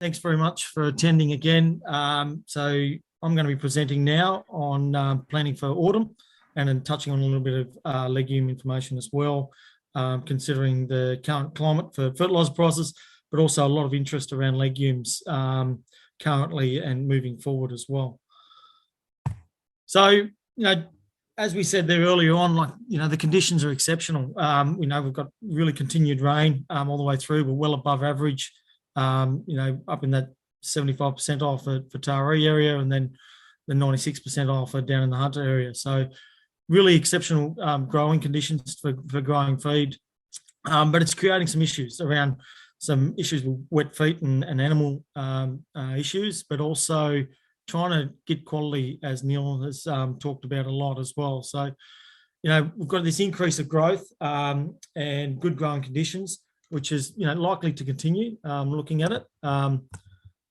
Thanks very much for attending again. So I'm going to be presenting now on planning for autumn and then touching on a little bit of legume information as well, considering the current climate for fertiliser prices, but also a lot of interest around legumes currently and moving forward as well. So, as we said there earlier on, the conditions are exceptional. We know we've got really continued rain all the way through. We're well above average, up in that 75 percentile for Taree area, and then the 96 percentile for down in the Hunter area. So really exceptional growing conditions for growing feed. But it's creating some issues around some issues with wet feet and animal issues, but also trying to get quality, as Neil has talked about a lot as well. So, we've got this increase of growth and good growing conditions, which is, likely to continue looking at it.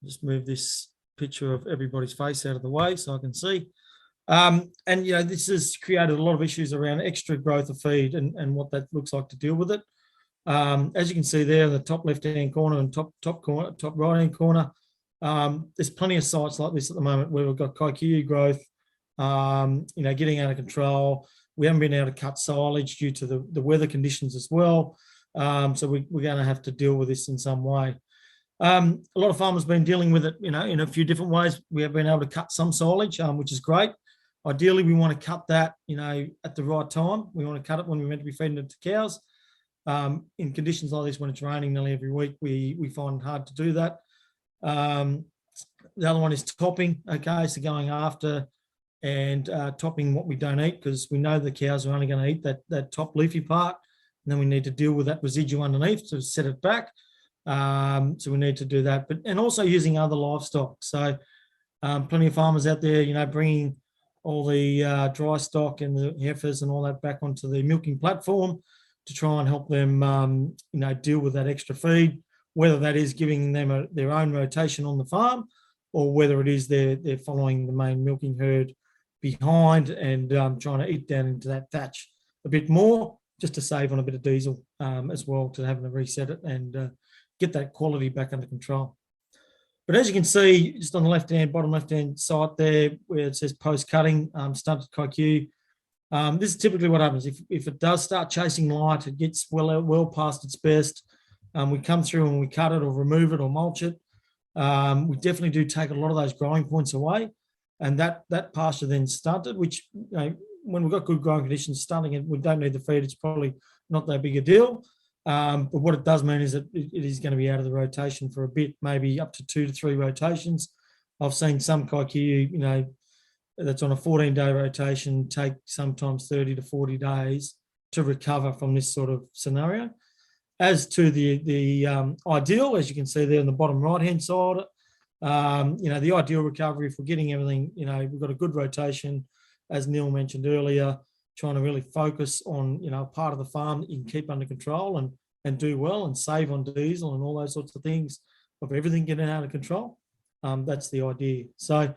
Just move this picture of everybody's face out of the way so I can see. This has created a lot of issues around extra growth of feed and what that looks like to deal with it. As you can see there in the top left-hand corner and top right-hand corner, there's plenty of sites like this at the moment where we've got Kikuyu growth, getting out of control. We haven't been able to cut silage due to the weather conditions as well. So we're going to have to deal with this in some way. A lot of farmers have been dealing with it, in a few different ways. We have been able to cut some silage, which is great. Ideally, we want to cut that, at the right time. We want to cut it when we're meant to be feeding it to cows. In conditions like this, when it's raining nearly every week, we find it hard to do that. The other one is topping. Okay, so going after and topping what we don't eat, because we know the cows are only going to eat that top leafy part, and then we need to deal with that residue underneath to set it back. So we need to do that, and also using other livestock. So plenty of farmers out there, bringing all the dry stock and the heifers and all that back onto the milking platform to try and help them, deal with that extra feed, whether that is giving them their own rotation on the farm, or whether it is they're following the main milking herd behind and trying to eat down into that thatch a bit more, just to save on a bit of diesel as well, to having to reset it and get that quality back under control. But as you can see, just on the bottom left-hand side there, where it says post-cutting, stunted Kikuyu, this is typically what happens. If it does start chasing light, it gets well past its best. We come through and we cut it or remove it or mulch it. We definitely do take a lot of those growing points away, and that pasture then stunted, which, when we've got good growing conditions, stunting it, we don't need the feed, it's probably not that big a deal. But what it does mean is that it is going to be out of the rotation for a bit, maybe up to 2 to 3 rotations. I've seen some Kikuyu, that's on a 14-day rotation, take sometimes 30 to 40 days to recover from this sort of scenario. As to the ideal, as you can see there on the bottom right-hand side, the ideal recovery, if we're getting everything, we've got a good rotation, as Neil mentioned earlier, trying to really focus on, part of the farm that you can keep under control and do well and save on diesel and all those sorts of things, of everything getting out of control. That's the idea. So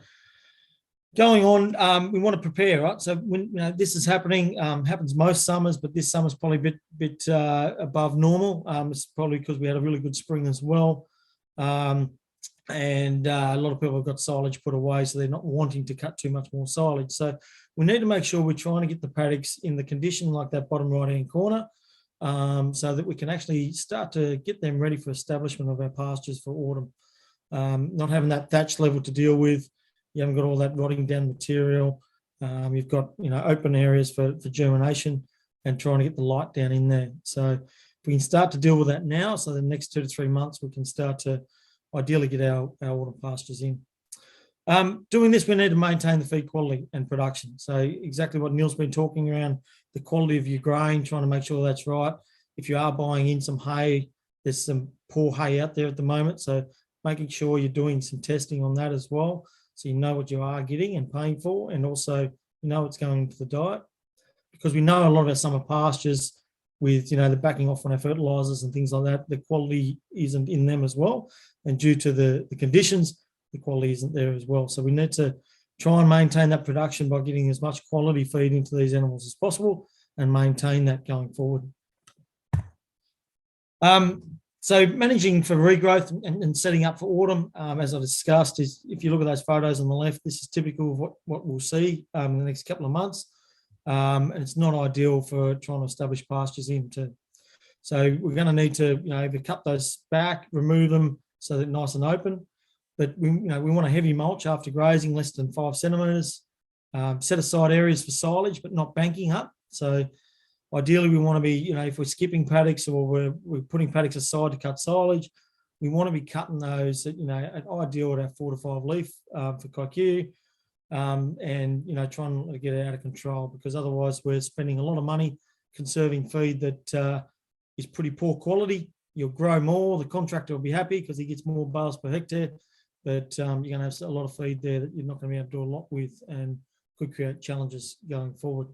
going on, we want to prepare, right? So when this is happening, happens most summers, but this summer's probably a bit above normal. It's probably because we had a really good spring as well. And a lot of people have got silage put away, so they're not wanting to cut too much more silage. So we need to make sure we're trying to get the paddocks in the condition like that bottom right-hand corner, so that we can actually start to get them ready for establishment of our pastures for autumn. Not having that thatch level to deal with, you haven't got all that rotting down material. You've got open areas for germination and trying to get the light down in there. So if we can start to deal with that now, so the next 2 to 3 months we can start to ideally get our autumn pastures in. Doing this, we need to maintain the feed quality and production. So exactly what Neil's been talking around, the quality of your grain, trying to make sure that's right. If you are buying in some hay, there's some poor hay out there at the moment, so making sure you're doing some testing on that as well, so you know what you are getting and paying for, and also it's going into the diet. Because we know a lot of our summer pastures, with the backing off on our fertilizers and things like that, the quality isn't in them as well, and due to the conditions, the quality isn't there as well. So we need to try and maintain that production by getting as much quality feed into these animals as possible and maintain that going forward. So managing for regrowth and setting up for autumn, as I discussed, is if you look at those photos on the left, this is typical of what we'll see in the next couple of months. And it's not ideal for trying to establish pastures into. So we're going to need to, either cut those back, remove them so they're nice and open. But we want a heavy mulch after grazing, less than 5 centimetres. Set aside areas for silage, but not banking up. So ideally, we want to be, if we're skipping paddocks or we're putting paddocks aside to cut silage, we want to be cutting those at, at ideal at our 4 to 5 leaf for Kikuyu, and, trying not to get it out of control, because otherwise we're spending a lot of money conserving feed that is pretty poor quality. You'll grow more, the contractor will be happy because he gets more bales per hectare, but you're going to have a lot of feed there that you're not going to be able to do a lot with and could create challenges going forward.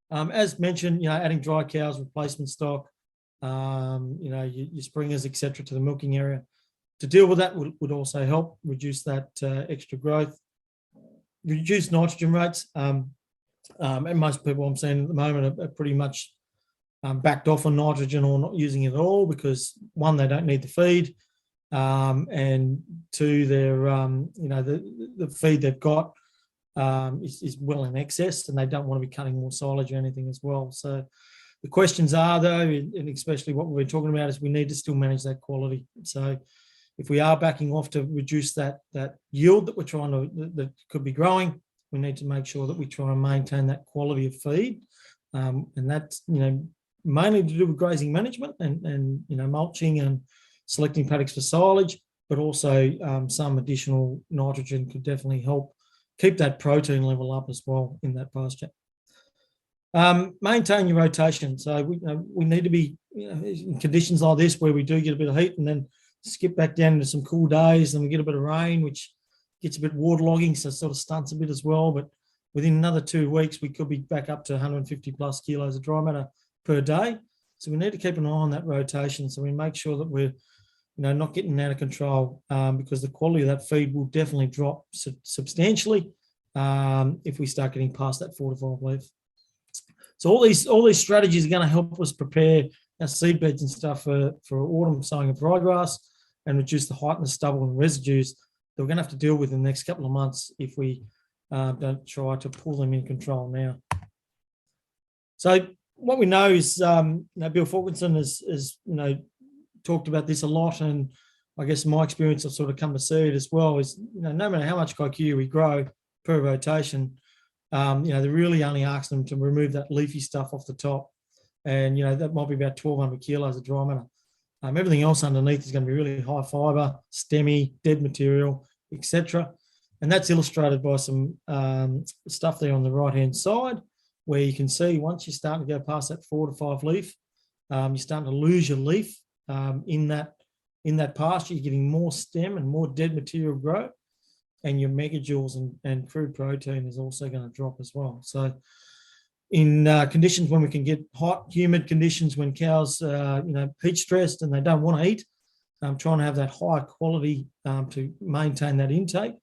As mentioned, adding dry cows, replacement stock, your springers, etc., to the milking area. To deal with that would also help reduce that extra growth, reduce nitrogen rates. And most people I'm seeing at the moment are pretty much backed off on nitrogen or not using it at all, because one, they don't need the feed, and two, they're the feed they've got is well in excess, and they don't want to be cutting more silage or anything as well. So the questions are, though, and especially what we're talking about, is we need to still manage that quality. So if we are backing off to reduce that yield that we're trying to, that could be growing, we need to make sure that we try and maintain that quality of feed, and that's mainly to do with grazing management and mulching and selecting paddocks for silage, but also some additional nitrogen could definitely help keep that protein level up as well in that pasture. Maintain your rotation. So we need to be in conditions like this where we do get a bit of heat and then skip back down into some cool days, and we get a bit of rain, which gets a bit waterlogging, so it sort of stunts a bit as well. But within another 2 weeks, we could be back up to 150 plus kilos of dry matter per day. So we need to keep an eye on that rotation, so we make sure that we're not getting out of control, because the quality of that feed will definitely drop substantially if we start getting past that 4 to 5 leaf. So all these strategies are going to help us prepare our seed beds and stuff for autumn sowing of ryegrass, and reduce the height and the stubble and residues that we're going to have to deal with in the next couple of months if we don't try to pull them in control now. So what we know is, Beale Fulkinson has talked about this a lot, and I guess my experience, I've sort of come to see it as well, is no matter how much Kikuyu we grow per rotation, they're really only asking them to remove that leafy stuff off the top, and that might be about 1,200 kilos of dry matter. Everything else underneath is going to be really high fibre, stemmy, dead material, etc. And that's illustrated by some stuff there on the right-hand side, where you can see once you're starting to go past that 4 to 5 leaf, you're starting to lose your leaf in that pasture. You're getting more stem and more dead material growth, and your megajoules and crude protein is also going to drop as well. So in conditions when we can get hot, humid conditions, when cows heat stressed and they don't want to eat, trying to have that higher quality to maintain that intake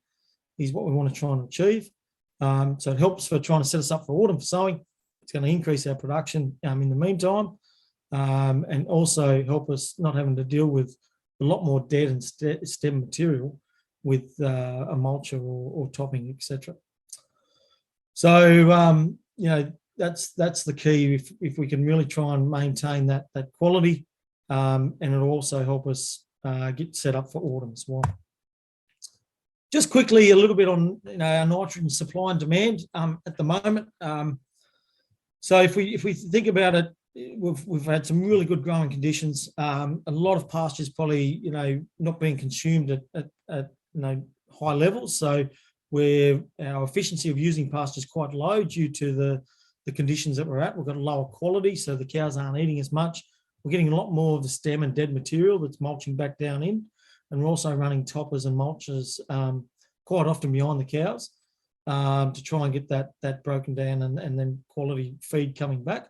is what we want to try and achieve. So it helps for trying to set us up for autumn for sowing. It's going to increase our production in the meantime, and also help us not having to deal with a lot more dead and stem material with a mulcher or topping, etc. So that's the key. If we can really try and maintain that quality, and it'll also help us get set up for autumn as well. Just quickly, a little bit on our nitrogen supply and demand at the moment. So if we think about it, we've had some really good growing conditions. A lot of pastures probably not being consumed at high levels. So where our efficiency of using pasture is quite low due to the conditions that we're at. We've got a lower quality, so the cows aren't eating as much. We're getting a lot more of the stem and dead material that's mulching back down in. And we're also running toppers and mulchers quite often behind the cows to try and get that broken down and then quality feed coming back,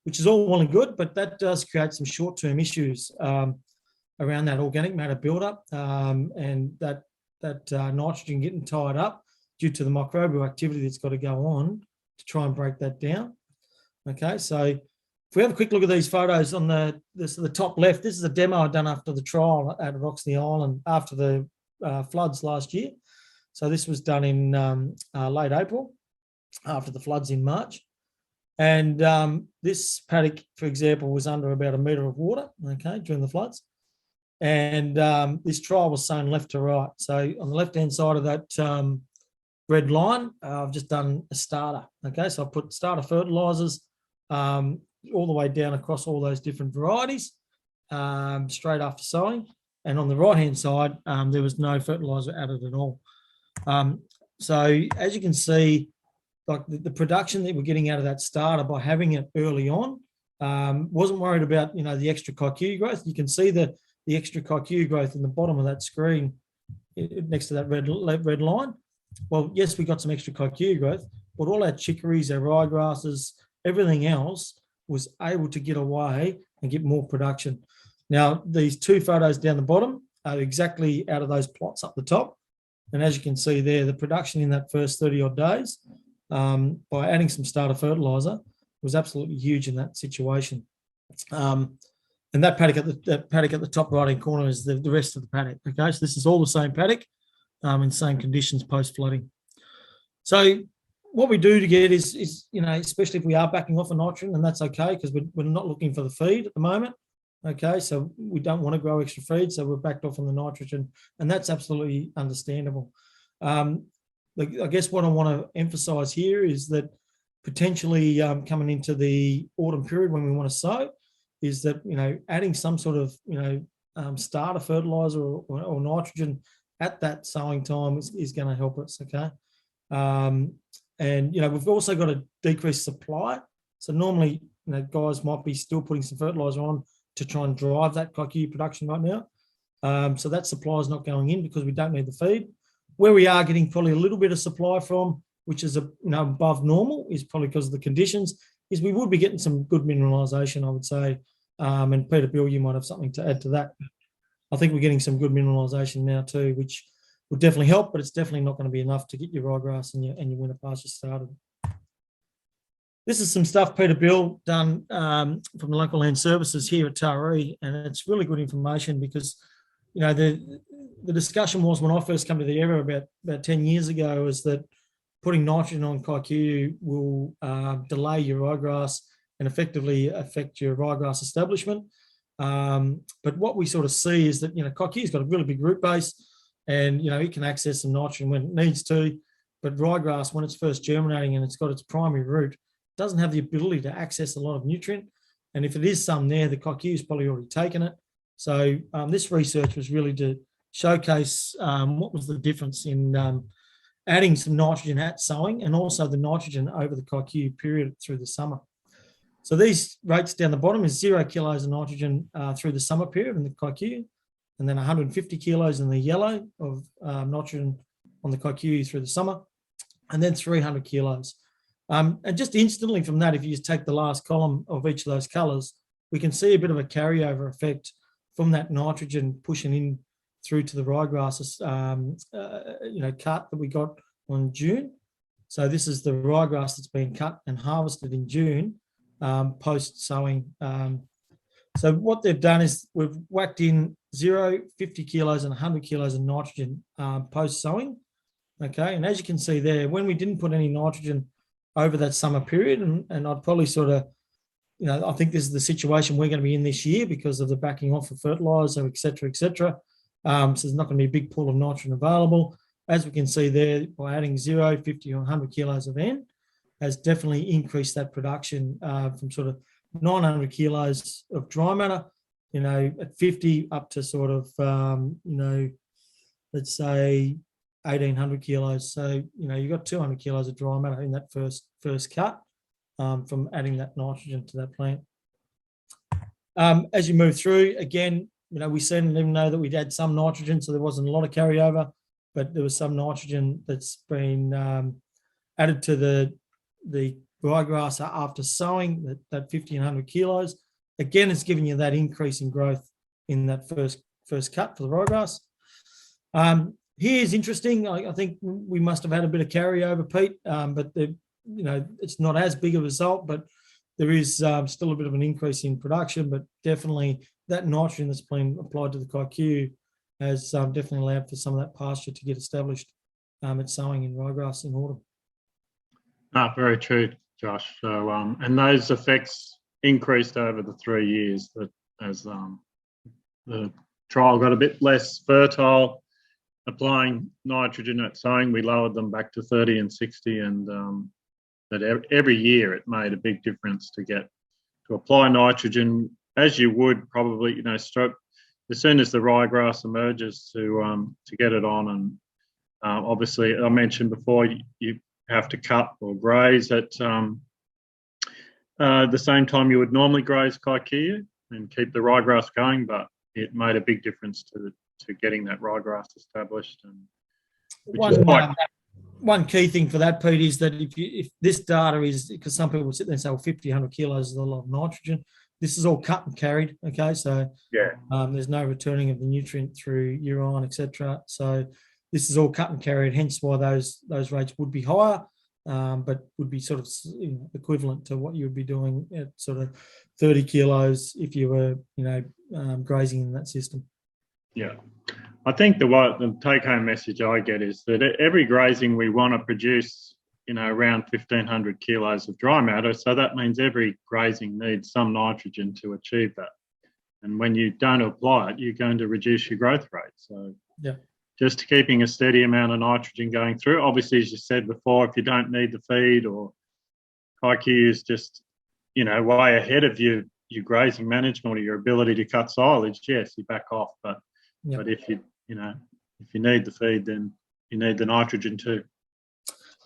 which is all well and good, but that does create some short-term issues around that organic matter buildup and that nitrogen getting tied up due to the microbial activity that's got to go on to try and break that down. Okay, so If we have a quick look at these photos on the top left, this is a demo I've done after the trial out of Oxley Island after the floods last year. So this was done in late April after the floods in March. And this paddock, for example, was under about 1 metre of water, okay, during the floods. And this trial was sown left to right. So on the left-hand side of that red line, I've just done a starter, okay? So I put starter fertilisers all the way down across all those different varieties straight after sowing. And on the right-hand side, there was no fertiliser added at all. So as you can see, like the production that we're getting out of that starter by having it early on, wasn't worried about, you know, the extra Kikuyu growth. You can see the extra Kikuyu growth in the bottom of that screen next to that red line. Well, yes, we got some extra Kikuyu growth, but all our chicories, our ryegrasses, everything else was able to get away and get more production. Now, these two photos down the bottom are exactly out of those plots up the top. And as you can see there, the production in that first 30 odd days, by adding some starter fertiliser, was absolutely huge in that situation. And that paddock at the top right-hand corner is the rest of the paddock. Okay, so this is all the same paddock in same conditions post-flooding. So what we do to get is, you know, especially if we are backing off a nitrogen, and that's okay because we're not looking for the feed at the moment. Okay, so we don't want to grow extra feed, so we're backed off on the nitrogen, and that's absolutely understandable. I guess what I want to emphasise here is that potentially coming into the autumn period when we want to sow, is that, you know, adding some sort of, you know, starter fertiliser or nitrogen at that sowing time is going to help us. Okay, and you know, we've also got a decreased supply, so normally, you know, guys might be still putting some fertiliser on to try and drive that Kikuyu production right now. So that supply is not going in because we don't need the feed. Where we are getting probably a little bit of supply from, which is above normal, is probably because of the conditions, is we would be getting some good mineralisation, I would say. And Peter Beale, you might have something to add to that. I think we're getting some good mineralisation now too, which would definitely help, but it's definitely not going to be enough to get your ryegrass and your winter pasture started. This is some stuff Peter Beale done from the Local Land Services here at Taree, and it's really good information because, you know, the discussion was when I first came to the area about 10 years ago, is that putting nitrogen on Kikuyu will delay your ryegrass and effectively affect your ryegrass establishment. But what we sort of see is that, you know, Kikuyu's got a really big root base, and, you know, it can access some nitrogen when it needs to, but ryegrass, when it's first germinating and it's got its primary root, doesn't have the ability to access a lot of nutrient. And if it is some there, the Kikuyu's probably already taken it. So this research was really to showcase what was the difference in adding some nitrogen at sowing and also the nitrogen over the Kikuyu period through the summer. So these rates down the bottom is 0 kilos of nitrogen through the summer period in the Kikuyu, and then 150 kilos in the yellow of nitrogen on the Kikuyu through the summer, and then 300 kilos. And just instantly from that, if you just take the last column of each of those colours, we can see a bit of a carryover effect from that nitrogen pushing in through to the ryegrasses, you know, cut that we got on June. So this is the ryegrass that's been cut and harvested in June, post sowing. So what they've done is we've whacked in 0, 50 kilos and 100 kilos of nitrogen post sowing. Okay, and as you can see there, when we didn't put any nitrogen over that summer period, and I'd probably sort of, you know, I think this is the situation we're going to be in this year because of the backing off of fertiliser, et cetera, et cetera. So there's not going to be a big pool of nitrogen available. As we can see there, by adding 0, 50 or 100 kilos of N has definitely increased that production from sort of 900 kilos of dry matter, you know, at 50 up to sort of, you know, let's say 1,800 kilos. So, you know, you've got 200 kilos of dry matter in that first cut from adding that nitrogen to that plant. As you move through, again, you know, we sent them know that we'd had some nitrogen, so there wasn't a lot of carryover, but there was some nitrogen that's been added to the ryegrass after sowing, that 50 and 100 kilos. Again, it's giving you that increase in growth in that first cut for the ryegrass. Here's interesting. I think we must have had a bit of carryover, Pete, but you know, it's not as big of a result. But there is still a bit of an increase in production, but definitely that nitrogen that's been applied to the Kikuyu has definitely allowed for some of that pasture to get established at sowing in ryegrass in autumn. Very true, Josh. So, and those effects increased over the 3 years that as the trial got a bit less fertile, applying nitrogen at sowing, we lowered them back to 30 and 60, and that every year it made a big difference to apply nitrogen as you would probably, you know, as soon as the ryegrass emerges to get it on. And obviously, I mentioned before, you have to cut or graze at the same time you would normally graze Kikuyu and keep the ryegrass going, but it made a big difference to getting that ryegrass established. And one key thing for that, Pete, is that if this data is, because some people sit there and say, well, 50, 100 kilos is a lot of nitrogen. This is all cut and carried, okay? So yeah, there's no returning of the nutrient through urine, etc. So this is all cut and carried, hence why those rates would be higher, but would be sort of equivalent to what you would be doing at sort of 30 kilos if you were, grazing in that system. Yeah. I think the take-home message I get is that every grazing we want to produce, around 1,500 kilos of dry matter. So that means every grazing needs some nitrogen to achieve that. And when you don't apply it, you're going to reduce your growth rate. So yeah, just keeping a steady amount of nitrogen going through. Obviously, as you said before, if you don't need the feed or Kikuyu is just, way ahead of your grazing management or your ability to cut silage, yes, you back off. But if you need the feed, then you need the nitrogen too.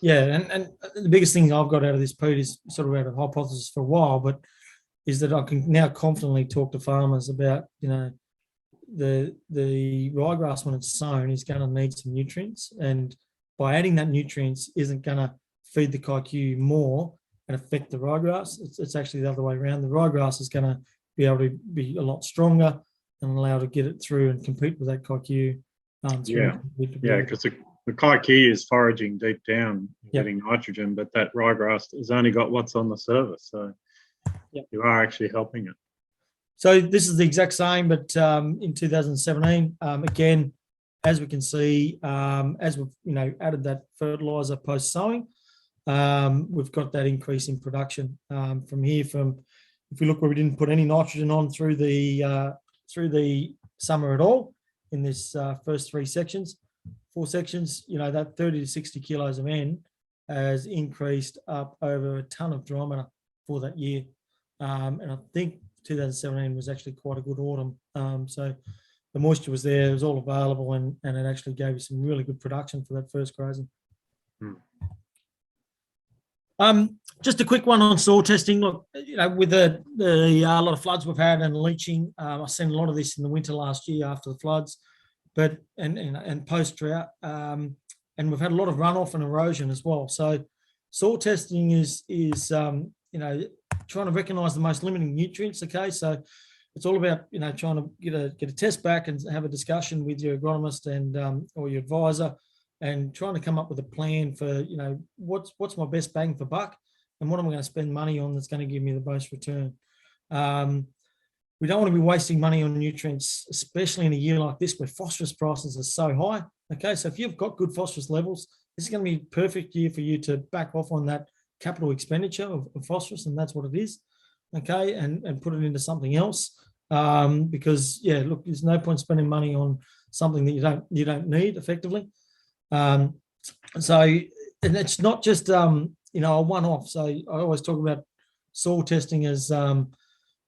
Yeah, and the biggest thing I've got out of this, Pete, is sort of out of hypothesis for a while, but is that I can now confidently talk to farmers about, the ryegrass when it's sown is going to need some nutrients, and by adding that nutrients isn't going to feed the Kikuyu more and affect the ryegrass. It's actually the other way around. The ryegrass is going to be able to be a lot stronger and allow to get it through and compete with that Kikuyu. Because the Kikuyu is foraging deep down, getting nitrogen, but that ryegrass has only got what's on the surface. So you are actually helping it. So this is the exact same, but in 2017, again, as we can see, as we've added that fertilizer post sowing, we've got that increase in production from here. If we look where we didn't put any nitrogen on through the summer at all in this first 4 sections, that 30 to 60 kilos of N has increased up over a ton of dry matter for that year. And I think 2017 was actually quite a good autumn. So the moisture was there, it was all available, and it actually gave you some really good production for that first grazing. Just a quick one on soil testing. Look, with the lot of floods we've had and leaching, I've seen a lot of this in the winter last year after the floods, but and post drought, and we've had a lot of runoff and erosion as well. So soil testing is trying to recognise the most limiting nutrients. Okay, so it's all about trying to get a test back and have a discussion with your agronomist and or your advisor, and trying to come up with a plan for what's my best bang for buck, and what am I going to spend money on that's going to give me the most return. We don't want to be wasting money on nutrients, especially in a year like this where phosphorus prices are so high. Okay, so if you've got good phosphorus levels, this is going to be a perfect year for you to back off on that capital expenditure of phosphorus, and that's what it is. Okay, and put it into something else, because look, there's no point spending money on something that you don't need effectively. And it's not just a one-off. So I always talk about soil testing as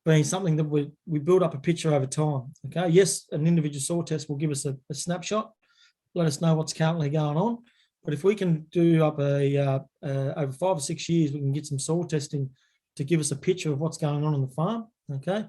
being something that we build up a picture over time. Okay, yes, an individual soil test will give us a snapshot, let us know what's currently going on. But if we can do up over 5 or 6 years, we can get some soil testing to give us a picture of what's going on the farm. Okay,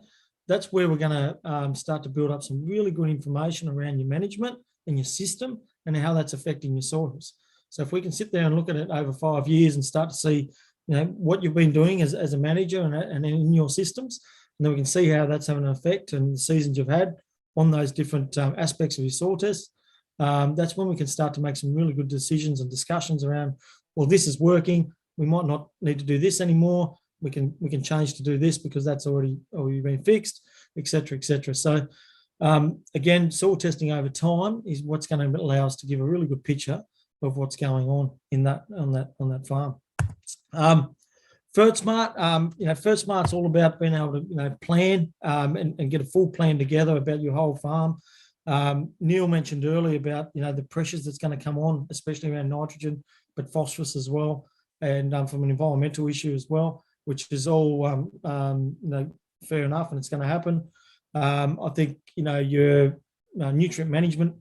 that's where we're going to start to build up some really good information around your management and your system and how that's affecting your soils. So if we can sit there and look at it over 5 years and start to see, what you've been doing as a manager and in your systems, and then we can see how that's having an effect and the seasons you've had on those different aspects of your soil tests. That's when we can start to make some really good decisions and discussions around, well, this is working. We might not need to do this anymore. we can change to do this because that's already been fixed, etc., etc. So again, soil testing over time is what's going to allow us to give a really good picture of what's going on in that farm. FertSmart, FertSmart's all about being able to plan and get a full plan together about your whole farm. Neil mentioned earlier about the pressures that's going to come on, especially around nitrogen, but phosphorus as well, and from an environmental issue as well, which is all fair enough, and it's going to happen. I think your nutrient management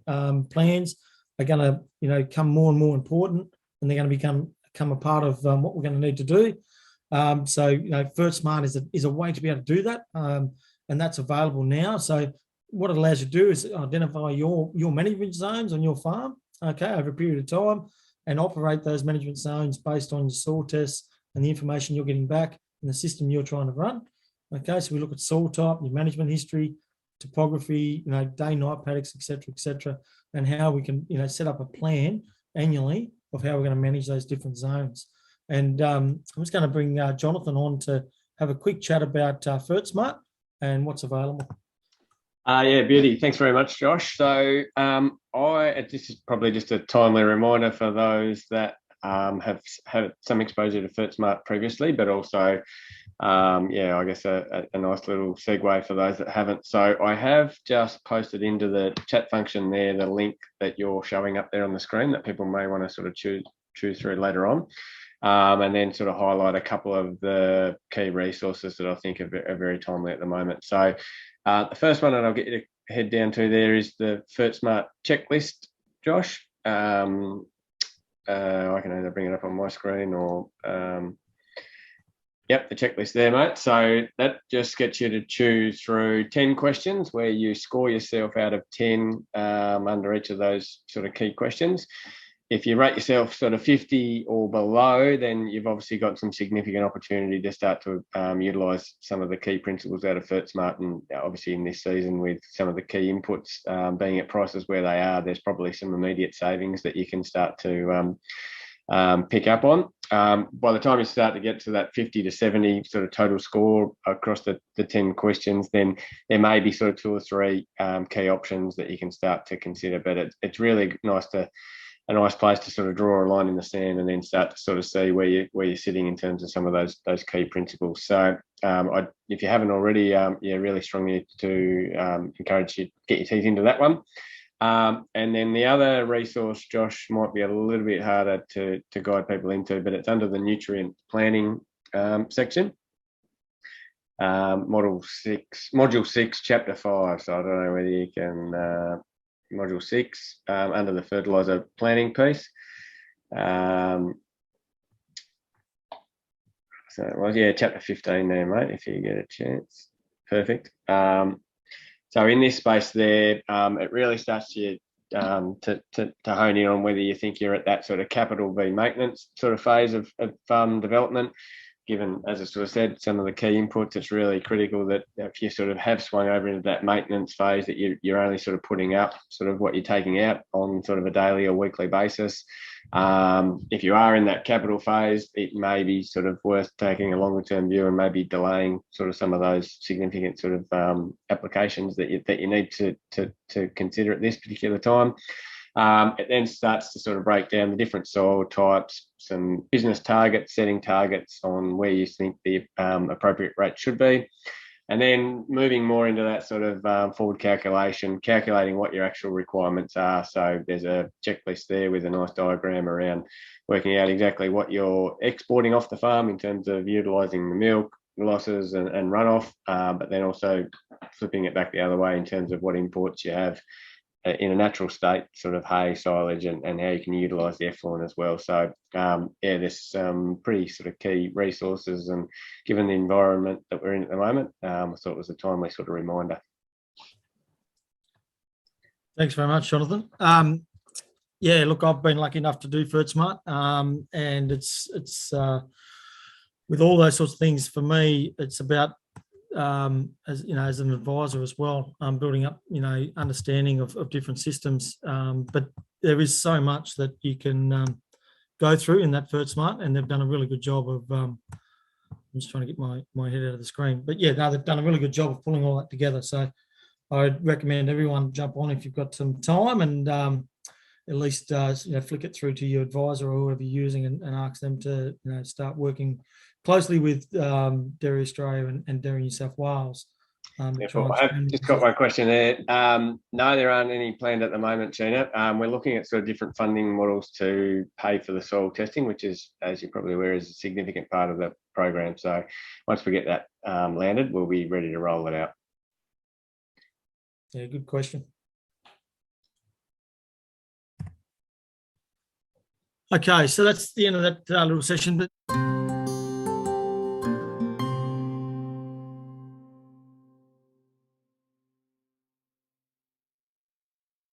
plans are going to come more and more important, and they're going to become a part of what we're going to need to do. So FertSmart is a way to be able to do that, and that's available now. So what it allows you to do is identify your management zones on your farm, okay, over a period of time, and operate those management zones based on your soil tests and the information you're getting back in the system you're trying to run. Okay, so we look at soil type, your management history, topography, day-night paddocks, etc., and how we can set up a plan annually of how we're going to manage those different zones. And I'm just going to bring Jonathan on to have a quick chat about FertSmart and what's available. Yeah, beauty. Thanks very much, Josh. So this is probably just a timely reminder for those that have had some exposure to FertSmart previously, but also, I guess a nice little segue for those that haven't. So I have just posted into the chat function there the link that you're showing up there on the screen that people may want to sort of choose through later on. And then sort of highlight a couple of the key resources that I think are very timely at the moment. So the first one that I'll get you to head down to there is the FertSmart checklist, Josh. I can either bring it up on my screen or, the checklist there, mate. So that just gets you to choose through 10 questions where you score yourself out of 10 under each of those sort of key questions. If you rate yourself sort of 50 or below, then you've obviously got some significant opportunity to start to utilise some of the key principles out of FertSmart. And obviously in this season, with some of the key inputs being at prices where they are, there's probably some immediate savings that you can start to pick up on. By the time you start to get to that 50 to 70 sort of total score across the 10 questions, then there may be sort of 2 or 3 key options that you can start to consider. But it's really a nice place to sort of draw a line in the sand and then start to sort of see where you're sitting in terms of some of those key principles. So if you haven't already, really strongly to encourage you to get your teeth into that one. And then the other resource, Josh, might be a little bit harder to guide people into, but it's under the nutrient planning section. Module 6, chapter 5. So I don't know whether you can... Module 6 under the fertilizer planning piece. So it was, chapter 15 there, mate, if you get a chance. Perfect. So in this space there, it really starts you to hone in on whether you think you're at that sort of capital V maintenance sort of phase of farm development. Given, as I sort of said, some of the key inputs, it's really critical that if you sort of have swung over into that maintenance phase, that you're only sort of putting up sort of what you're taking out on sort of a daily or weekly basis. If you are in that capital phase, it may be sort of worth taking a longer term view and maybe delaying sort of some of those significant sort of applications that you need to consider at this particular time. It then starts to sort of break down the different soil types, some business targets, setting targets on where you think the appropriate rate should be. And then moving more into that sort of forward calculating what your actual requirements are. So there's a checklist there with a nice diagram around working out exactly what you're exporting off the farm in terms of utilising the milk, losses and runoff, but then also flipping it back the other way in terms of what imports you have in a natural state, sort of hay, silage, and how you can utilise the effluent as well. So, there's some pretty sort of key resources, and given the environment that we're in at the moment, I thought it was a timely sort of reminder. Thanks very much, Jonathan. Look, I've been lucky enough to do FertSmart, and it's with all those sorts of things, for me, it's about as an advisor as well, building up, understanding of different systems. But there is so much that you can go through in that FertSmart, and they've done a really good job of just trying to get my head out of the screen. But yeah, no, they've done a really good job of pulling all that together. So I'd recommend everyone jump on if you've got some time and at least flick it through to your advisor or whoever you're using and ask them to start working closely with Dairy Australia and Dairy New South Wales. I've just got one question there. No, there aren't any planned at the moment, Gina. We're looking at sort of different funding models to pay for the soil testing, which is, as you're probably aware, is a significant part of the program. So once we get that landed, we'll be ready to roll it out. Yeah, good question. Okay, so that's the end of that little session. But